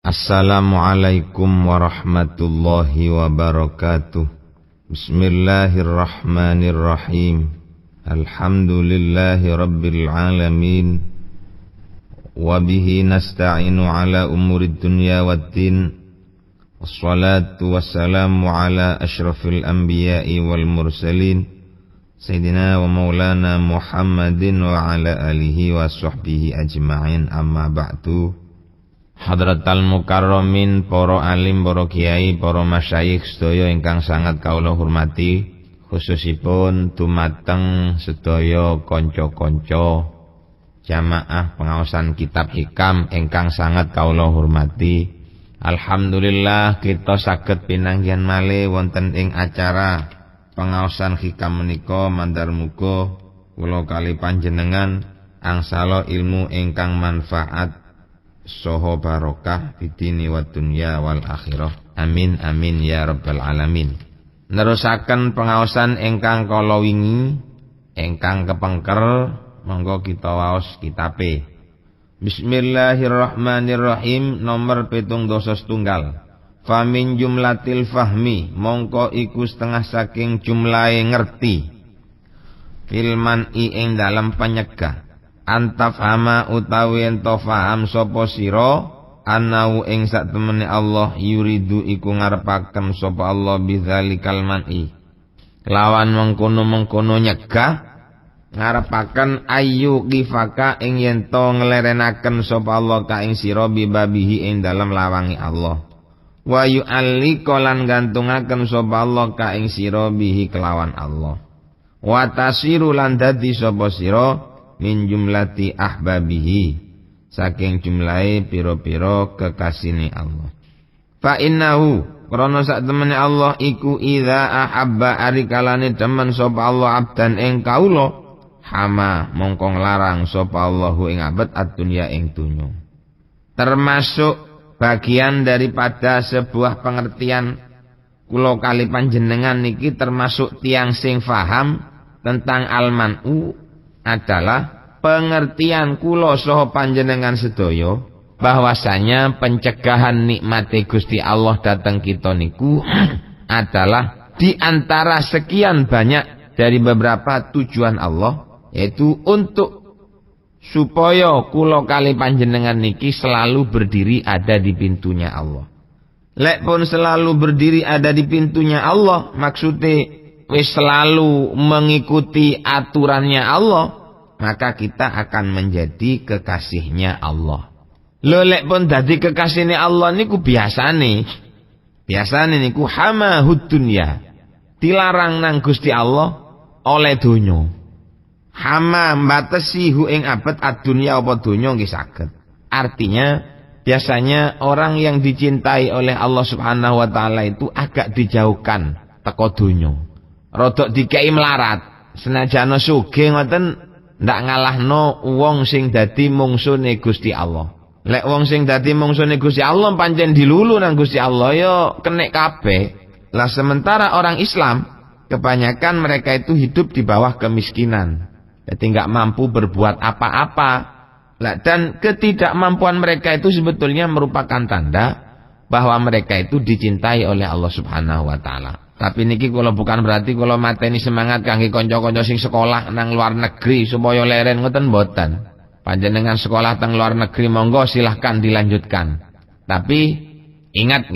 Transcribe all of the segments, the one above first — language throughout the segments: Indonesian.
Assalamualaikum warahmatullahi wabarakatuh. Bismillahirrahmanirrahim. Alhamdulillahi rabbil alamin. Wabihi nasta'inu ala umurid dunya waddin. Wassalatu wassalamu ala ashrafil anbiya'i wal mursalin, Sayyidina wa maulana Muhammadin wa ala alihi wa sahbihi ajma'in, amma ba'du. Hadratal mukarramin, para alim, para kiai, para masyayikh sedaya ingkang sangat kaula hormati, khususipun dumateng sedaya kanca-kanca jamaah pengaosan kitab hikam ingkang sangat kaula hormati. Alhamdulillah kita saged pinanggihan malih wonten ing acara pengaosan hikam menika. Mandar muga kula kali panjenengan angsala ilmu ingkang manfaat soho barokah fidini wa dunya wal akhirah. Amin amin ya rabbal alamin. Nerusaken pengaosan ingkang kala wingi ingkang kepengker, monggo kita waos kitabe. Bismillahirrahmanirrahim. Nomor 7 Famin jumlatil fahmi, mongko iku setengah saking jumlahe ngerti, filman ing dalam penyegah. Antafhama utawi ento faham sapa sira, anau ing sak temene Allah yuridu iku ngarepaken sapa Allah bizzalikal man'i, lawan mengkono-mengkono nyegah, ngarepaken ayu kifaka ing yen to nglerenaken sapa Allah ka ing sira bibabihi ing dalem lawangi Allah, wa yu'allika lan gantungaken sapa Allah ka ing sira bihi kelawan Allah, wa tasiru lan dadi sapa sira min jumlati ahbabihi, saking jumlahe pira-pira kekasihane Allah. Fa innahu, krana sak temene Allah iku idza ahabba arikalane demen sapa Allah abdan ing kaula, hama mongko nglarang sapa Allahu ing abad ad-dunya ing dunya. Termasuk bagian daripada sebuah pengertian kula kali panjenengan niki, termasuk tiang sing faham tentang al-man'u adalah pengertian kula saha panjenengan sedaya bahwasanya pencegahan nikmate Gusti Allah datang kita niku adalah di antara sekian banyak dari beberapa tujuan Allah, yaitu untuk supaya kula kali panjenengan niki selalu berdiri ada di pintunya Allah. Lek pun selalu berdiri ada di pintunya Allah, maksudnya wis selalu mengikuti aturannya Allah, maka kita akan menjadi kekasihnya Allah. Lho lek pun dadi kekasihnya Allah niku biasane niku hamahud dunya, dilarang nang Gusti Allah oleh donya. Hama mbatesi hu ing abad ad-dunya apa donya nggih saged. Artinya biasanya orang yang dicintai oleh Allah Subhanahu wa taala itu agak dijauhkan teko donya. Rodok dikei melarat, senajana sugih ngoten ndak ngalahno wong sing dadi mungsune Gusti Allah. Lek wong sing dadi mungsune Gusti Allah pancen dilulu nang Gusti Allah ya kenek kabeh. Lah sementara orang Islam kebanyakan mereka itu hidup di bawah kemiskinan, jadi nggak mampu berbuat apa-apa. Lah dan ketidakmampuan mereka itu sebetulnya merupakan tanda bahwa mereka itu dicintai oleh Allah Subhanahu wa taala. Tapi niki kalau bukan berarti kalau mateni semangat kangge kanca-kanca sing sekolah nang luar negeri supaya leren, ngoten mboten. Panjenengan sekolah teng luar negeri monggo silahkan dilanjutkan. Tapi ingat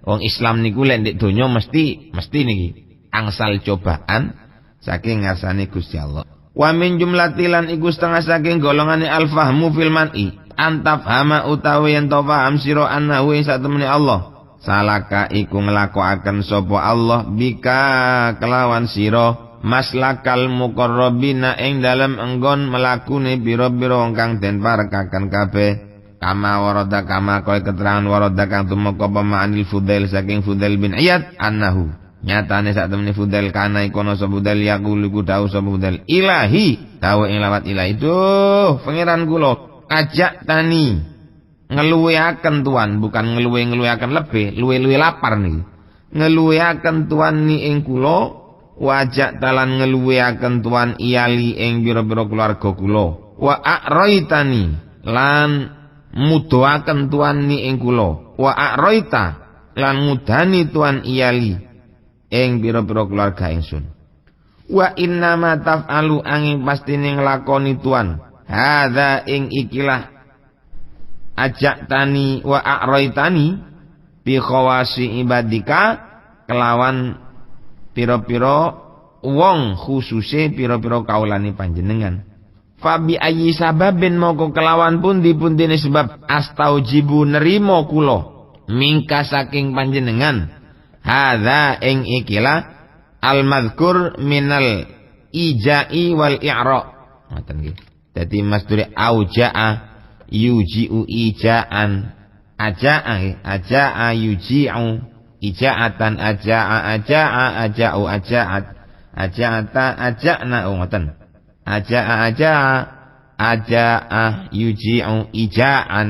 wong Islam niku lek ndek donya mesti niki angsal cobaan saking ngarsane Gusti Allah. Wa min jumlatilan iku setengah saking golongane al-fahmu fil man'i, antafhama utawi yen to paham sira annahu ing satemene Allah salaka iku nglakokaken sapa Allah bika kelawan sira maslakal muqarrabina ing dalem enggon melakune pira-pira wong kang den parekaken kabeh, kama warada kama kaya keterangan warada kang tumeka pema'anil Fudail saking Fudail bin Iyad annahu, nyatane sak temene Fudail kana ikono sapa Fudail yaqulu iku dawuh sapa Fudail, ilahi dawuh ing lawat ilahi, duh pangeran kula ajak tani ngeluweaken tuan, bukan ngeluwe-ngeluweaken lebih, luwe-luwe lapar nih. Ngeluweaken tuan ni ing kula, wajak talan ngeluweaken tuan iyali ing pira-pira keluarga kula. Wa a'raitani lan mudoaken tuan ni ing kula wa a'raita lan mudani tuan iyali ing pira-pira keluarga ingsun wa inna ma taf'alu angin pastine nglakoni tuan hadza ing ikilah ajak tani wa a'raitani bi khawasi ibadika kelawan pira-pira wong khususe pira-pira kaulane panjenengan fabi ayyi sababin moko kelawan pundi-pundine sebab astaujibu nerimo kula mingka saking panjenengan hadza ing ikilah al madhkur minal ija'i wal i'ra ngoten nggih dadi masdure auja'a yuji'u ija'an aja'a yuji'u ija'atan aja'u aja'at aja'ata aja'na ngoten aja'a yuji'u ija'an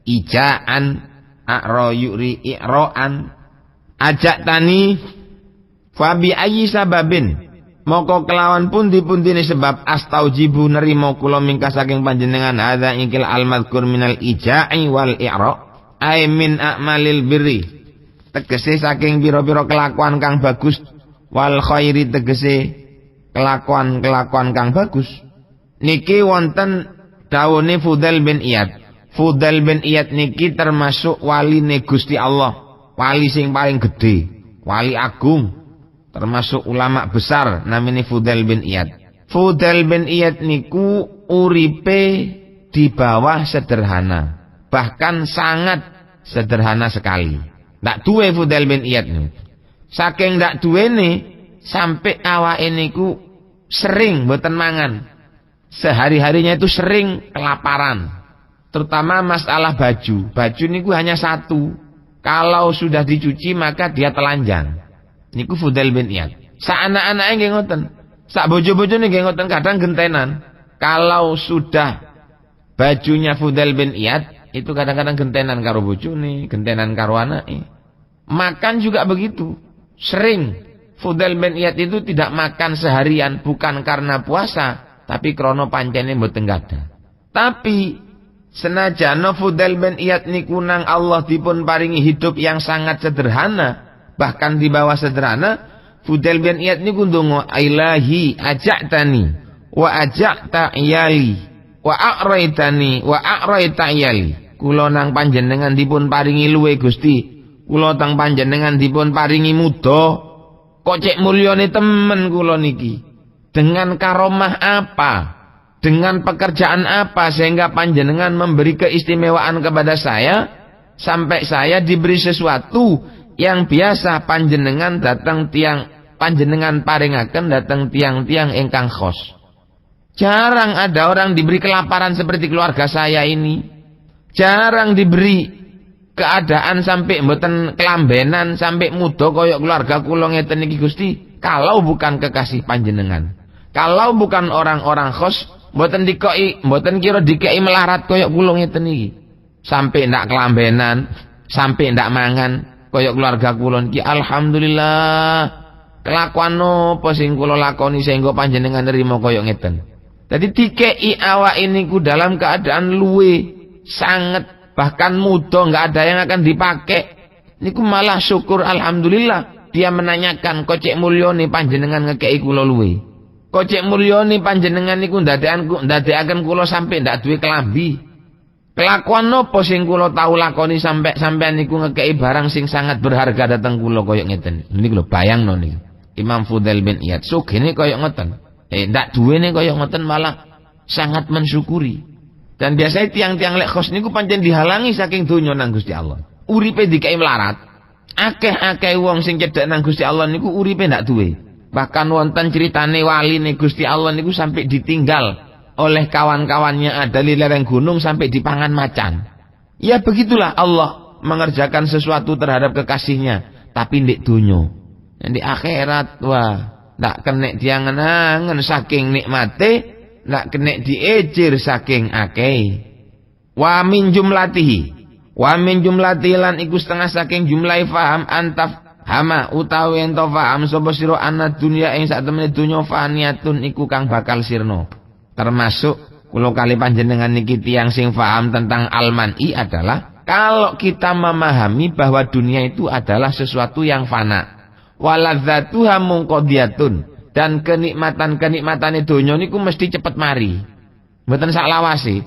ija'an a'ra yu'ri i'ra'an ajak tani fabi ayyi sababin moko kelawan pundi-pundine sebab astaujibu nerimo kula mingka saking panjenengan hadza ingkil al-madhkur minal ija'i wal i'ra ay min a'malil birri tegese saking pira-pira kelakuan kang bagus wal khairi tegese kelakuan kang bagus niki wonten dawuhe Fudail bin Iyad. Fudail bin Iyad niki termasuk waline Gusti Allah, wali sing paling gede, wali agung, termasuk ulama besar namanya Fudail bin Iyad. Fudail bin Iyad niku uripe di bawah sederhana, bahkan sangat sederhana sekali. Ndak duwe Fudail bin Iyad niku. Saking ndak duwene sampai awake niku sering mboten mangan. Sehari-harinya itu sering kelaparan. Terutama masalah baju. Baju niku hanya satu. Kalau sudah dicuci maka dia telanjang. Niku Fudail bin Iyad. Sak anak-anake nggih ngoten. Sak bojo-bojone nggih ngoten, kadang gentenan. Kalau sudah bajunya Fudail bin Iyad itu kadang-kadang gentenan karo bojone, gentenan karo anake. Makan juga begitu. Sering Fudail bin Iyad itu tidak makan seharian bukan karena puasa, tapi krono pancene mboten gadah. Tapi senajan Fudail bin Iyad niku nang Allah dipun paringi hidup yang sangat sederhana, bahkan di bawah sederhana, Fudail bin Iyad niku ndonga ilahi ajaktani wa ajakta iyali wa a'raitani wa a'raita iyali. Kula nang panjenengan dipun paringi luwe Gusti. Kula tang panjenengan dipun paringi muda. Kok cek mulyane temen kula niki. Dengan karomah apa? Dengan pekerjaan apa sehingga panjenengan memberi keistimewaan kepada saya sampai saya diberi sesuatu yang biasa panjenengan datang tiang panjenengan paringaken datang tiang-tiang ingkang khos. Jarang ada orang diberi kelaparan seperti keluarga saya ini. Jarang diberi keadaan sampai mboten kelambenan sampai muda koyok keluarga kula ngeten iki Gusti, kalau bukan kekasih panjenengan. Kalau bukan orang-orang khos, mboten dikoi, mboten kira dikei melarat koyok kula ngeten iki. Sampai ndak kelambenan, sampai ndak mangan koyok keluarga kula niki. Alhamdulillah. Kelakuan napa sing kula lakoni sehingga panjenengan nerima koyok ngeten. Jadi dikei awak ini ku dalam keadaan luwe sangat bahkan muda nggak ada yang akan dipakai. Niku malah syukur alhamdulillah dia menanyakan kocek mulyane panjenengan ngekei kula luwe. Kocek mulyane panjenengan niku ndadekaken kula sampai ndak duwe kelambi. Kelakuan nopo sing kula tau lakoni sampai sampean niku ngekei barang sing sangat berharga dateng kula koyo ngeten. Niku lho bayangno niku. Imam Fudail bin Iyad sugene koyo ngoten. Ndak duwene koyo ngoten malah sangat mensyukuri. Dan biasanya tiang-tiang lek khos niku pancen dihalangi saking donya nang Gusti Allah. Uripe dikai melarat. Akeh-akeh wong sing cedhak nang Gusti Allah niku uripe ndak duwe. Bahkan wonten critane waline Gusti Allah niku sampai ditinggal oleh kawan-kawannya ada di lereng gunung sampai dipangan macan. Ya begitulah Allah mengerjakan sesuatu terhadap kekasihnya, tapi ndek donya. Di akhirat wah, ndak kenek diangen-angen saking nikmate. Nak kena diejir saking akeh. Wa min jumlatihi lan iku setengah saking jumlahi faham antaf hama utawi ento faham sapa sira ana dunya ing sak temene donya faniyatun iku kang bakal sirna. Termasuk kula kali panjenengan niki tiyang sing paham tentang al-man'i adalah kalau kita memahami bahwa dunia itu adalah sesuatu yang fana. Waladzatuha munqadiyatun, dan kenikmatan-kenikmatane donya niku mesti cepet mari. Mboten sak lawase.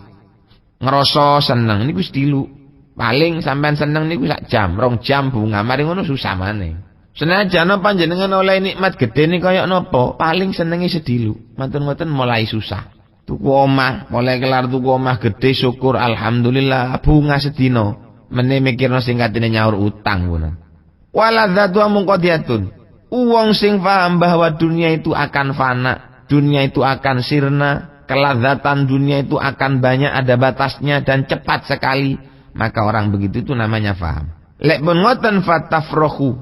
Ngerasa seneng niku wis dilu. Paling sampean seneng niku sak jam, 2 jam bunga, mari ngono susah maneh. Senajan panjenengan oleh nikmat gedhe nih kaya napa, paling senenge sedilu. Mboten-mboten mulai susah. Tuku omah, mulai kelar tuku omah gedhe syukur alhamdulillah bunga sedina. Meneh mikirno sing katene nyaur utang ngono. Waladzatu munqadiyatun. Wong sing paham bahwa dunia itu akan fana, dunia itu akan sirna, kelazatan dunia itu akan banyak, ada batasnya dan cepat sekali, maka orang begitu itu namanya faham. Lek pun ngoten fatafrohu,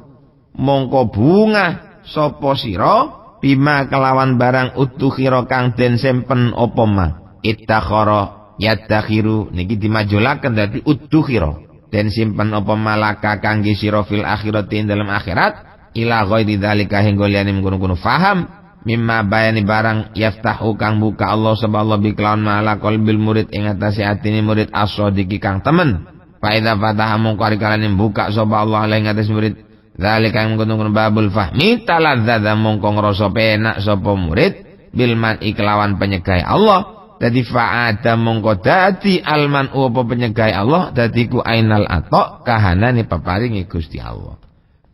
mongko bunga sapa sira bima kelawan barang utukhira kang den sempen apa ma. Ittakhara yadakhiru niki dimajulaken dadi utukhira. Den simpen apa malaka kangge sira fil akhirati dalam akhirat ila ghairi dzalika hingga liyane mengkono-kono faham mimma bayani barang yaftahu kang buka Allah subhanahu bi kelawan mala qalbil murid ing atase atine murid as-shadiqi kang temen fa idza fataha mungkari kalane buka sapa Allah ing atase murid dzalika mengkono-kono babul fahmi taladzza mongko ngrasa penak sapa murid bil man iklawan penyegai Allah. Dadi fa'ada mongko dadi alman apa penyegai Allah dadi ku ainal atok kahanane peparingi Gusti Allah.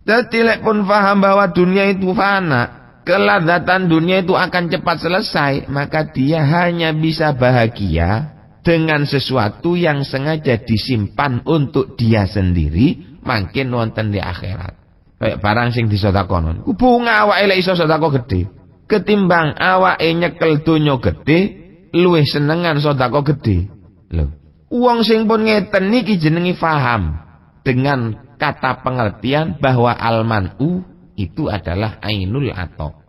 Dadi lek pun paham bahwa dunia itu fana, keladzatan dunia itu akan cepat selesai, maka dia hanya bisa bahagia dengan sesuatu yang sengaja disimpan untuk dia sendiri, mangkin wonten di akhirat. Kayak barang sing disedekakan. Ku bunga awake lek iso sedekah gedhe, ketimbang awake nyekel donya gedhe luwih senengan sedekah gedhe. Lho, wong sing pun ngeten niki jenengi faham dengan kata pengertian bahwa al-man'u itu adalah ainul atok.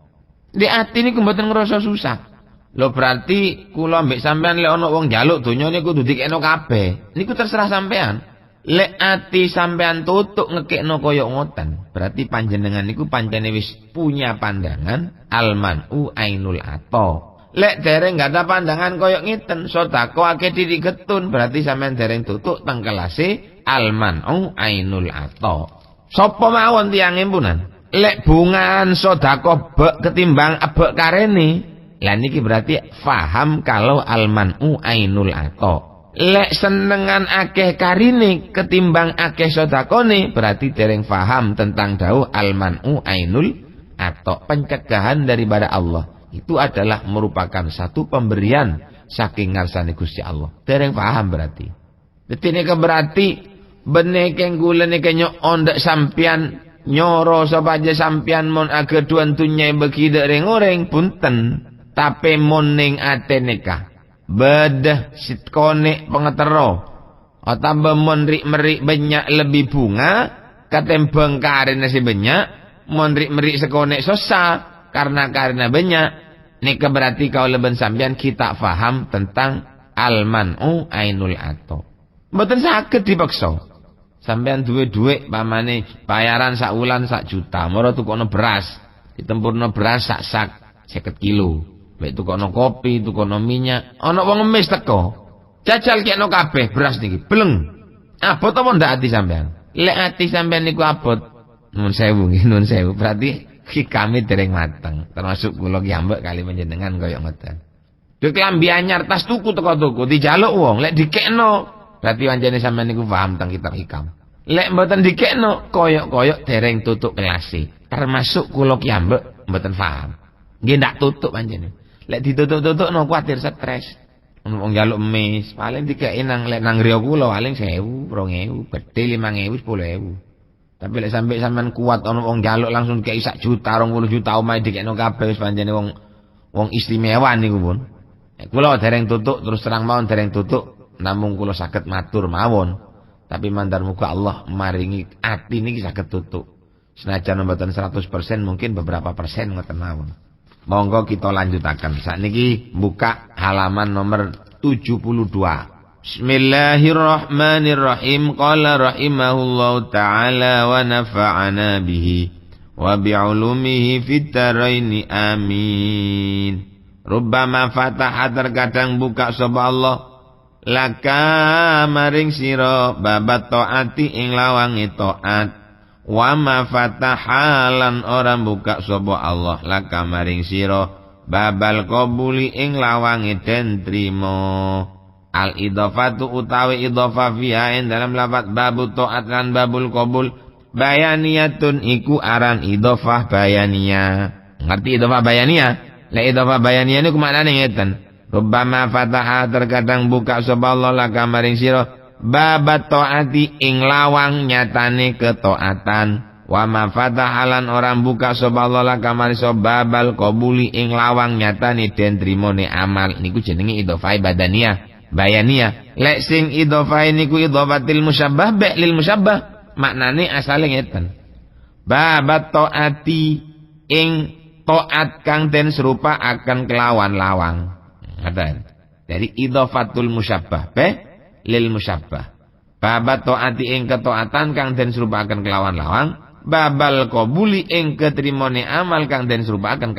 Di ati niku mboten ngrasa susah. Lho berarti kula mbek sampean lek ana wong njaluk donya niku kudu dikekno kabeh. Niku terserah sampean. Lek ati sampean tutuk ngekekno kaya ngoten, berarti panjenengan niku pancene wis punya pandangan al-man'u ainul atok. Lek dereng gak ada pandangan koyok ngiten, sedekah akeh digetun, berarti sampean dereng tutuk teng kelase al-man'u ainul ato. Sapa mawon tiyang impunan? Lek bungaan sedekah bek ketimbang abek karene, lah niki berarti faham kalau al-man'u ainul ato. Lek senengan akeh karine ketimbang akeh sedekahne, berarti dereng faham tentang dawuh al-man'u ainul ato, pencegahan daripada Allah. Itu adalah merupakan satu pemberian saking ngarsane Gusti Allah. Dereng paham berarti. Dadi nek berarti benek kenggulen nek ondek sampean nyoro sapa aja sampean mon ager duan tunyai beki dereng oreng punten. Tapi mon ning atene ka. Bedah sitkone pengetero. Atamba mon rik merik banyak lebih bunga katembang karena si banyak mon rik merik sekone sosa. Karena banyak, nika berarti kau leben sampean kita faham tentang al-man'u ainul ato. Mboten saged dipaksa. Sampean duwe-duwe pamane bayaran sak wulan sak juta, moro tukono beras, ditempurno beras sak 50 kilo. Mek tukono kopi, tukono minyak, ana wong ngemis teko. Jajal kekno kabeh beras niki, bleng. Abot apa ndak ati sampean? Lek ati sampean niku abot, nuwun sewu nggih, nuwun sewu. Berarti kami dereng mateng, termasuk kula ki ambek kali panjenengan kaya ngoten. Dek klambi anyar tas tuku teko tuku dijaluk wong, lek dikekno berarti pancene sampean niku paham tentang kitab hikam. Lek mboten dikekno koyok-koyok dereng tutuk kelase. Termasuk kula ki ambek mboten paham. Nggih ndak tutuk pancene. Lek ditutuk-tutukno kuwatir stres. Wong njaluk emis, paling dikeki nang lek nang griya kula paling 1000, 2000, gedhe 5000, 10000. Tapi lek sampe sampean kuat ana wong njaluk langsung kei 1 juta, 20 juta omahe dikekno kabeh wis pancene wong istimewa niku pun. Kula dereng tutuk terus terang mawon dereng tutuk, namung kula saged matur mawon. Tapi mandar muga Allah maringi ati niki saged tutuk. Senajan mboten 100% mungkin beberapa persen ngoten mawon. Monggo kita lanjutaken. Sakniki buka halaman nomor 72. Bismillahirrahmanirrahim. Qala rahimahullahu ta'ala wa nafa'ana bihi wa bi'ulumihi fit dharaini amin. Rubbama fataha terkadang buka sapa Allah laka maring sira babat taati ing lawange taat. Wa ma fataha lan ora buka sapa Allah laka maring sira babal qabuli ing lawange den trima. Al idhofatu utawi idhofa fiha ing dalam lafaz babu taat lan babul qabul bayaniyatun iku aran idhofah bayaniyah. Ngerti idhofah bayaniyah? La idhofah bayaniyah niku maknane ngeten. Rubbama fataha terkadang buka sapa Allah laka maring sira babat taati ing lawang nyatane ketaatan. Wa ma fataha lan orang buka sapa Allah laka maring sira babal qabuli ing lawang nyatane den trimone amal. Niku jenenge idhofah badaniyah bayaniyah. Lek sing idhofah niku idhofatil musyabbah ba lil musyabbah. Maknane asale ngeten. Babat taati ing taat kang den serupa akan kelawan lawang. Ngaten. Dari idhofatul musyabbah be lil musyabbah. Babat taati ing ketaatan kang den serupaken kelawan lawang, babal qabuli ing ketrimone amal kang den serupaken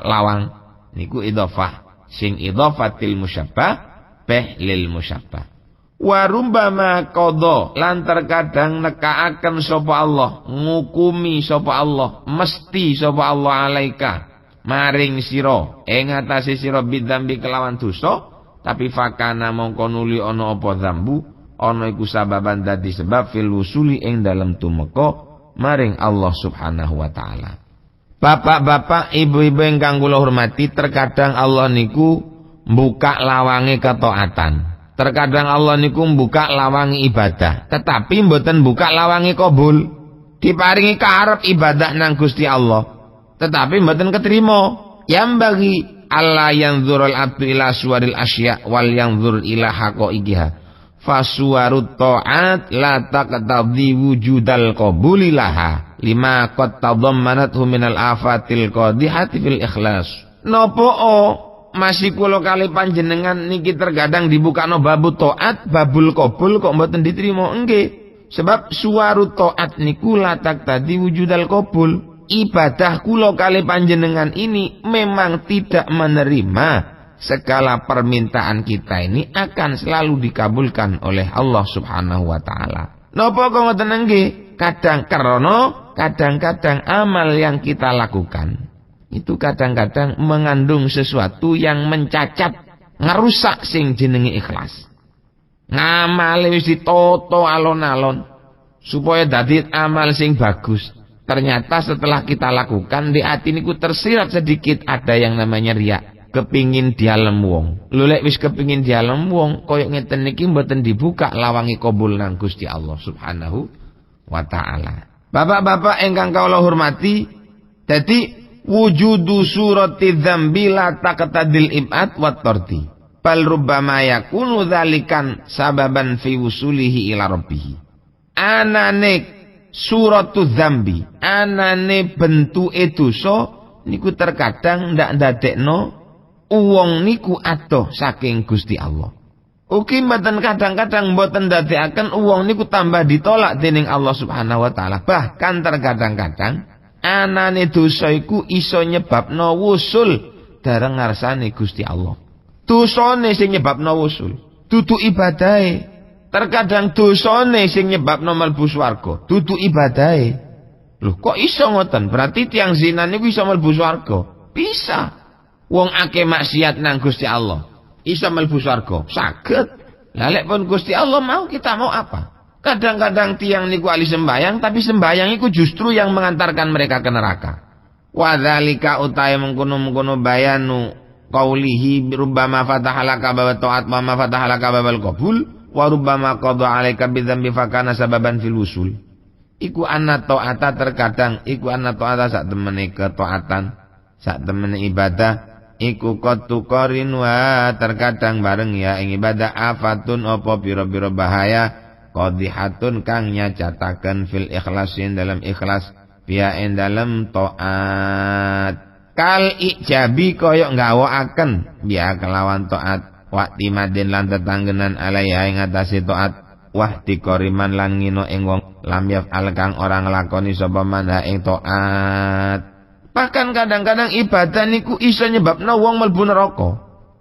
lawang. Niku idhofah. Sing idhofatil musyabbah be lil musyabbah. Wa rubbama qadha lan terkadang nekaaken sapa Allah, ngukumi sapa Allah, mesti sapa Allah alaika maring sira ing atase sira bidzambi kelawan dosa, tapi fakana mongko nuli ana apa dzambu, ana iku sababan dadi sebab fil wusuli ing dalem tumeka maring Allah Subhanahu wa taala. Bapak-bapak, ibu-ibu ingkang kula hormati, terkadang Allah niku mbuka lawange ketaatan. Terkadang Allah niku mbuka lawange ibadah, tetapi mboten buka lawange qabul. Diparingi karep ibadah nang Gusti Allah, tetapi mboten ketrima. Yang bagi Allah yang zurul abdu ila suwaril asya wal yang zur ila haqaiqiha. Fasuwarut ta'at la taqtadhi wujudal qabuli laha lima qad tadammanathu minal afatil qadihati fil ikhlas. Napa masih kula kali panjenengan niki terkadang dibukano babu ta'at babul qabul kok mboten diterima? Nggih. Sebab suwarut ta'at niku la taqtadhi wujudal qabul. Ibadah kula kali panjenengan ini memang tidak menerima segala permintaan kita ini akan selalu dikabulkan oleh Allah Subhanahu wa taala. Napa kok ngoten nggih? Kadang krana kadang-kadang amal yang kita lakukan itu kadang-kadang mengandung sesuatu yang mencacat, ngerusak sing jenenge ikhlas. Ngamale wis ditoto alon-alon supaya dadi amal sing bagus. Ternyata setelah kita lakukan di hati niku tersirat sedikit ada yang namanya riya, kepingin dialem wong. Lho lek wis kepingin dialem wong koyo ngeten niki mboten dibuka lawangi qabul nang Gusti Allah Subhanahu wa taala. Bapak-bapak ingkang kula hormati, dadi wujudu surati dzambi la taqtadil ibad wa tardi. Bal rubbama yakunu dzalikan sababan fi wusulihi ila rabbih. Anane suratu dzambi, anane bentuke dosa niku terkadang ndak ndadekno wong niku adoh saking Gusti Allah. Ugi mboten kadang-kadang mboten ndadekaken wong niku tambah ditolak dening Allah Subhanahu wa taala. Bahkan terkadang-kadang anane dosa iku iso nyebabno wusul dareng ngarsane Gusti Allah. Dosane sing nyebabno wusul, dudu ibadahe. Terkadang dosane sing nyebabno mlebu swarga, dudu ibadahe. Lho kok iso ngoten? Berarti tiyang zina niku iso mlebu swarga? Bisa. Wong akeh maksiat nang Gusti Allah, iso mlebu swarga? Saged. Lah lek pun Gusti Allah mau, kita mau apa? Kadang-kadang tiang niku ahli sembayang, tapi sembayang iku justru yang mengantarkan mereka ke neraka. Wa dzalika utahe mengkono-mengkono bayanu qaulihi rubbama fatahalaka bab taat wa ma fatahalaka babal qabul wa rubbama qada alaika bidzambi fakana sababan fil usul. Iku anna taata terkadang iku anna taata sak temene ketaatan, sak temene ibadah iku qatu qarin wa terkadang bareng ya ing ibadah afatun apa pira-pira bahaya qadihatun kang nyacataken fil ikhlasin dalam ikhlas biya ing dalam taat kal ijabi koyok nggawaken biya kelawan taat wakti madin lan tetanggenan alaiha ing atase taat wahdi koriman lan ngino ing wong lam yaf'al kang ora nglakoni sapa man ing taat Bahkan kadang-kadang ibadah niku iso nyebabna wong mlebu neraka.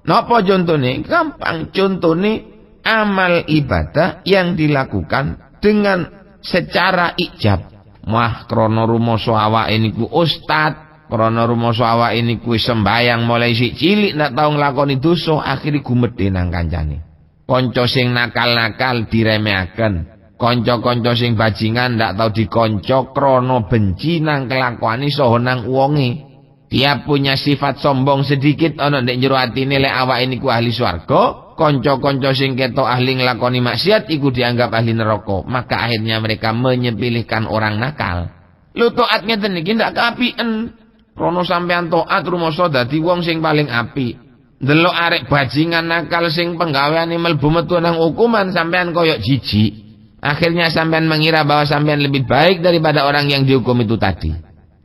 Napa contone? Gampang, contone amal ibadah yang dilakukan dengan secara ijab. Wah, krana rumoso awake niku ustad, krana rumoso awake niku sembayang mulai sik cilik ndak tau nglakoni dosa, akhire gumedhe nang kancane. Kanca sing nakal-nakal diremehaken, kanca-kanca sing bajingan ndak tau dikonco krana benci nang kelakuane saha nang wonge. Dia punya sifat sombong sedikit ana ndek njero atine lek awake niku ahli swarga, kanca-kanca sing ketok ahli nglakoni maksiat iku dianggap ahli neraka. Maka akhirnya mereka menyepilihkan orang nakal. Lho taat ngeten iki ndak keapien. Rono sampean taat rumoso dadi wong sing paling apik. Ndelok arek bajingan nakal sing penggaweane mlebu metu nang hukuman sampean koyok jijik. Akhirnya sampean mengira bahwa sampean lebih baik daripada orang yang dihukum itu tadi.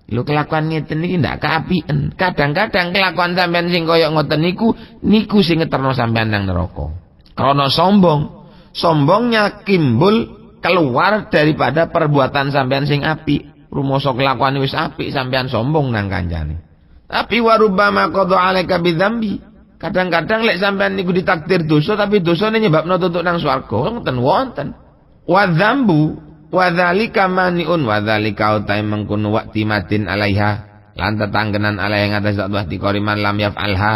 Lho kelakuan ngeten iki ndak keapien. Kadang-kadang kelakuan sampean sing koyok ngoten niku sing ngeterno sampean nang neraka. Karena sombong. Sombongnya timbul keluar daripada perbuatan sampean sing apik. Rumoso kelakuan wis apik sampean sombong nang kancane. Tapi warubama qada alaika bidzambi. Kadang-kadang lek sampean niku ditakdir dosa tapi dosane nyebabno tutuk nang swarga. Ngoten wonten. Wa dzambu wadzalika maniun wadzalika utai mengkono waqti madin alaiha lan tetanggenan alaiha ngatas Allah dikoriman lam yaf'alha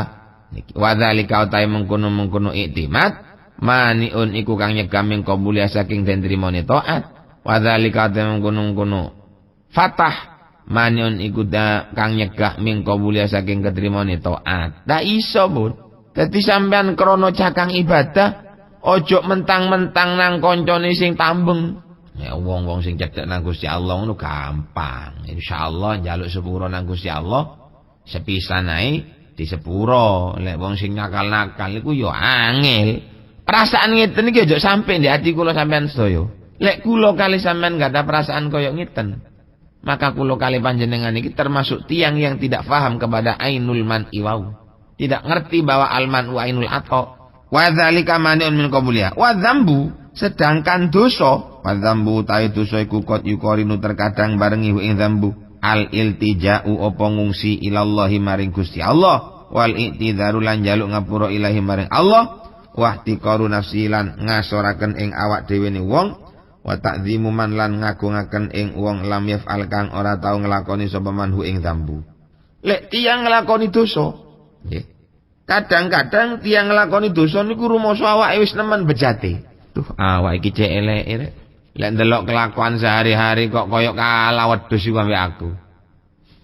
wadzalika utai mengkono iktimat maniun iku kang nyegah ming qabulya saking den trimone taat wadzalika utai mengkono fatah maniun iku kang nyegah ming qabulya saking ketrimone taat. Ndak iso pun dadi sampean krana cakang ibadah ojo mentang-mentang nang koncone sing tambeng. Ya wong-wong sing cedhek nang Gusti Allah ngono gampang. Insyaallah njaluk sepuro nang Gusti Allah sepisan ae di sepuro. Lek wong sing nakal-nakal iku ya angel. Perasaan ngeten iki aja sampe di ati kula sampean sedaya. Lek kula kali sampean gak ada perasaan kaya ngeten, maka kula kali panjenengan iki termasuk tiang yang tidak paham kepada ainul man'i wau. Tidak ngerti bahwa al-man wa ainul ata. Wa dzalika mani'un min qabuliyah. Wa dzambu sedangkan dosa, wa dzambu ta'i dosa iku qad yuqarinu terkadang barengi ing dzambu al iltija'u apa ngungsi ilallahi maring Gusti Allah wal i'tidharu lan njaluk ngapura ilahi maring Allah wa ihtiqaru nafsi lan ngasoraken ing awak dhewe ne wong wa ta'dzimu man lan ngagungaken ing wong lam yaf'al kang ora tau nglakoni sapa manhu ing dzambu. Lek tiyang nglakoni dosa nggih, kadang-kadang tiyang nglakoni dosa niku rumoso awake wis nemen bejate. Duh, awak iki cek elek rek. Lek ndelok kelakuan sehari-hari kok koyok kalah wedhus iku ambek aku.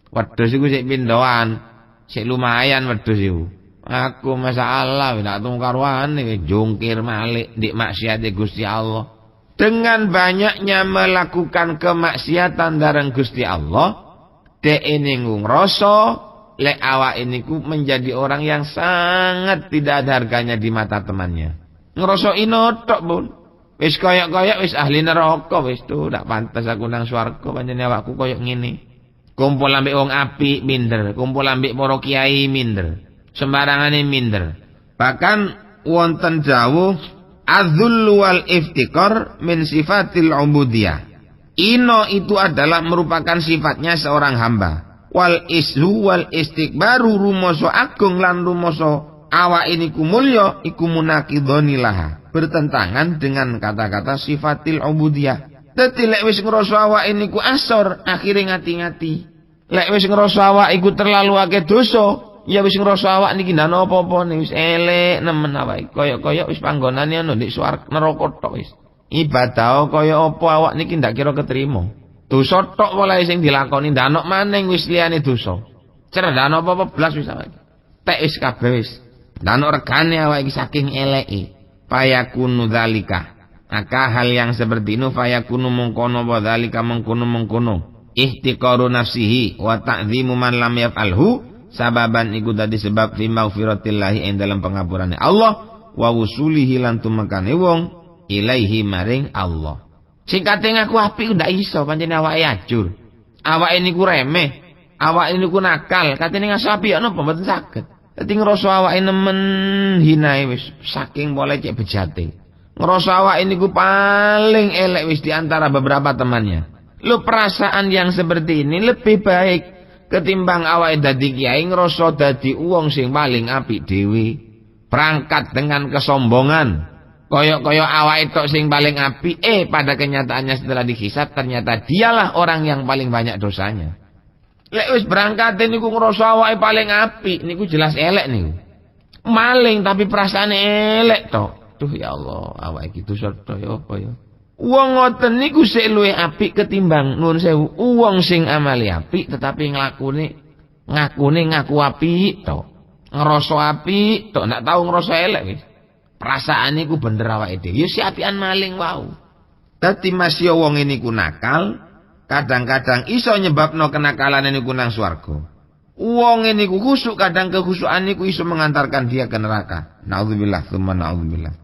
Wedhus iku sik pindoan, sik lumayan wedhus iku. Aku masalah ndak temu karuane jungkir malik ndik maksiate Gusti Allah. Dengan banyaknya melakukan kemaksiatan dareng Gusti Allah, dek ini ngrasa lek awak ini ku menjadi orang yang sangat tidak ada harganya di mata temannya. Ngerasa inotok pun wis koyok-koyok wis ahli neraka wis tuh ndak pantas aku nang swarga pancen awakku koyok ngene. Kumpul ambek wong apik minder, kumpul ambek para kiai minder, sembarangane minder. Bahkan wonten jawuh adzullu wal iftikar min sifatil ubudiyah. Ino itu adalah merupakan sifatnya seorang hamba. Wal islu wal istikbaru rumoso agung lan rumoso awak ini kumulya iku munaqidhonilaha, bertentangan dengan kata-kata sifatil ubudiyah. Dadi lek wis ngrasa awak ini ku asor, akhire ngati-ngati. Lek wis ngrasa awak iku terlalu akeh dosa, ya wis ngrasa awak niki ndak apa-apa wis elek nemen awak. Koyok-koyok wis panggonane ana ndek swarga neraka tok wis. Ibadah kaya apa awak niki ndak kira ketrima. Dosa tok wae sing dilakoni ndak ana maneng wis liyane dosa. Cer ndak ana apa-apa blas wis awak. Tek wis kabeh wis. Dan regane awak iki saking eleke. Fayakunu dzalika. Maka hal yang seperti ini fayakunu mengkono wa dzalika mengkono. Ihtiqaru nafsihi wa ta'dhimu man lam yaf'alhu sababan iku dadi sebab fi maghfiratillahi ing dalam pengapurane Allah wa wusulihi lan tumekane wong ilaihi maring Allah. Sing kate ngaku apik ndak iso pancen awake ajur. Awake niku remeh, awake niku nakal, katene ngaso apik ana apa mboten saged. Dadi ngrasa awake nemen hinae wis saking boleh cek bejate. Ngrasa awake niku paling elek wis di antara beberapa temannya. Lo perasaan yang seperti ini lebih baik ketimbang awake dadi kiai ngrasa dadi wong sing paling apik dhewe. Berangkat dengan kesombongan. Koyok-koyok awake tok sing paling apik, pada kenyataannya setelah dihisab ternyata dialah orang yang paling banyak dosanya. Lek wis berangkat niku ngrasa awake paling apik, niku jelas elek niku. Maling tapi perasaane elek tok. Duh ya Allah, awake iki dosa ya apa ya. Wong ngoten niku sik luwih apik ketimbang nuwun sewu wong sing amale apik tetapi ngakune ngaku apik tok. Ngrasa apik tok, ndak tau ngrasa elek wis. Perasaan niku bener awake dhewe. Ya si apian maling wau. Dadi masya wong niku nakal, kadang-kadang iso nyebabno kenakalane niku nang swarga. Wong niku khusuk, kadang kekhusukan niku iso mengantarkan dia ke neraka. Nauzubillah tsumma nauzubillah.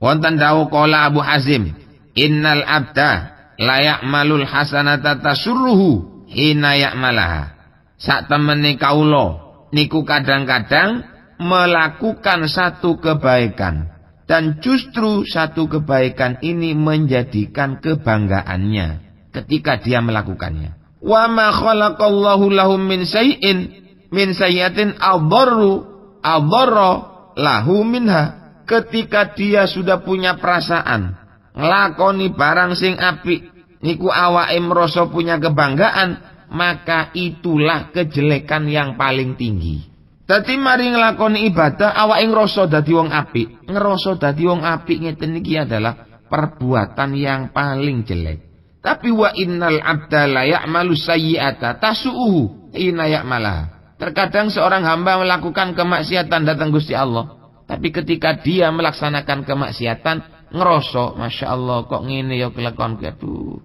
Wonten dawuh qala Abu Hazim, innal abda la ya'malul hasanata tasurruhu hina ya'malaha. Sak temene kaula niku kadang-kadang melakukan satu kebaikan dan justru satu kebaikan ini menjadikan kebanggaannya ketika dia melakukannya. Wa ma khalaqallahu lahum min sayyi'atin adharra lahu minha. Ketika dia sudah punya perasaan nglakoni barang sing apik niku awake merasa punya kebanggaan, maka itulah kejelekan yang paling tinggi. Dadi mari nglakoni ibadah awake ngrasa dadi wong apik. Ngrasa dadi wong apik ngeten iki adalah perbuatan yang paling jelek. Tapi wa innal abda la ya'malu sayyi'ata tasu'uhu hina ya'malaha. Terkadang seorang hamba melakukan kemaksiatan datang Gusti Allah, tapi ketika dia melaksanakan kemaksiatan ngrasa Masya Allah kok ngene ya kelakon aduh.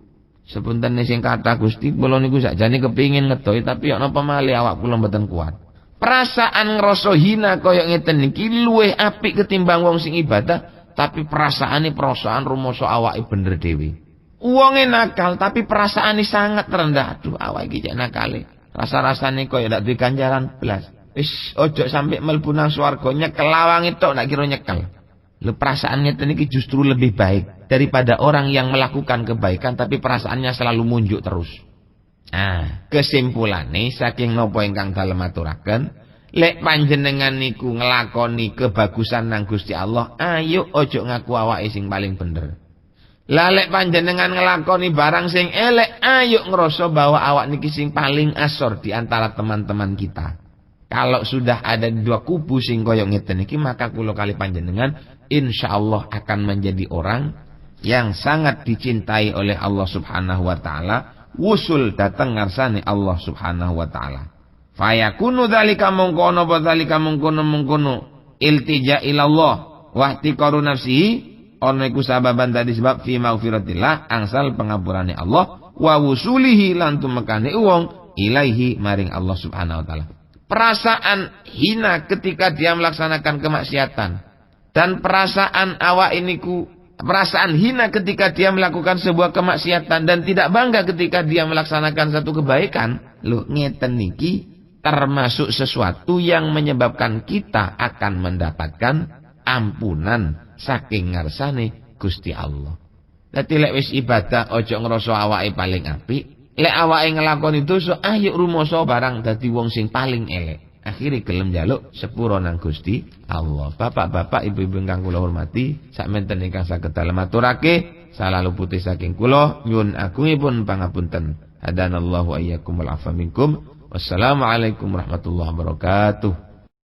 Sepunten sing kathah Gusti kula niku sakjane kepingin ngedoi tapi ya napa malih awak kula mboten kuat. Perasaan ngrasa hina kaya ngeten iki luwih apik ketimbang wong sing ibadah, tapi perasaan rumasa awake bener dhewe. Wonge nakal tapi perasaane sangat rendah. Aduh awake iki cek nakale. Rasa-rasane kaya ndak duwe ganjaran blas. Wis ojo sampe mlebu nang swarga nyekel lawange tok ndak kira nyekel. Lho perasaan ngeten iki justru lebih baik daripada orang yang melakukan kebaikan tapi perasaannya selalu munjuk terus. Nah, kesimpulannya saking napa ingkang dalem aturaken, lek panjenengan niku nglakoni kebagusan nang Gusti Allah, ayo ojo ngaku awake sing paling bener. Lah lek panjenengan nglakoni barang sing elek, ayo ngrasa bahwa awak niki sing paling asor di antara teman-teman kita. Kalau sudah ada dua kubu sing koyo ngeten iki, maka kula kali panjenengan insyaallah akan menjadi orang yang sangat dicintai oleh Allah Subhanahu wa taala. Wusul datang ngarsane Allah Subhanahu wa taala. Fayakunu dzalika mungkono apa dzalika mungkono iltija ilallah wa ihtiqaru nafsihi ana iku sababan tadi sebab fi maghfiratillah angsal pengapurane Allah wa wusulihi lan tumekane wong ilaihi maring Allah Subhanahu wa taala. Perasaan hina ketika dia melaksanakan kemaksiatan dan perasaan awak iniku perasaan hina ketika dia melakukan sebuah kemaksiatan dan tidak bangga ketika dia melaksanakan satu kebaikan. Lho ngeten niki termasuk sesuatu yang menyebabkan kita akan mendapatkan ampunan saking ngarsane Gusti Allah. Dadi lek wis ibadah ojo ngrasa awake paling apik, lek awake nglakoni dosa ayo rumoso barang dadi wong sing paling elek. Akhirnya gelem njaluk sepuro nang Gusti Allah. Bapak-bapak, ibu-ibu ingkang kula hormati, sakmenten ingkang saged dalem aturake, salah luputi saking kula nyuwun agungipun pangapunten. Hadanallahu ayyakum wal afa minkum. Wassalamualaikum warahmatullahi wabarakatuh.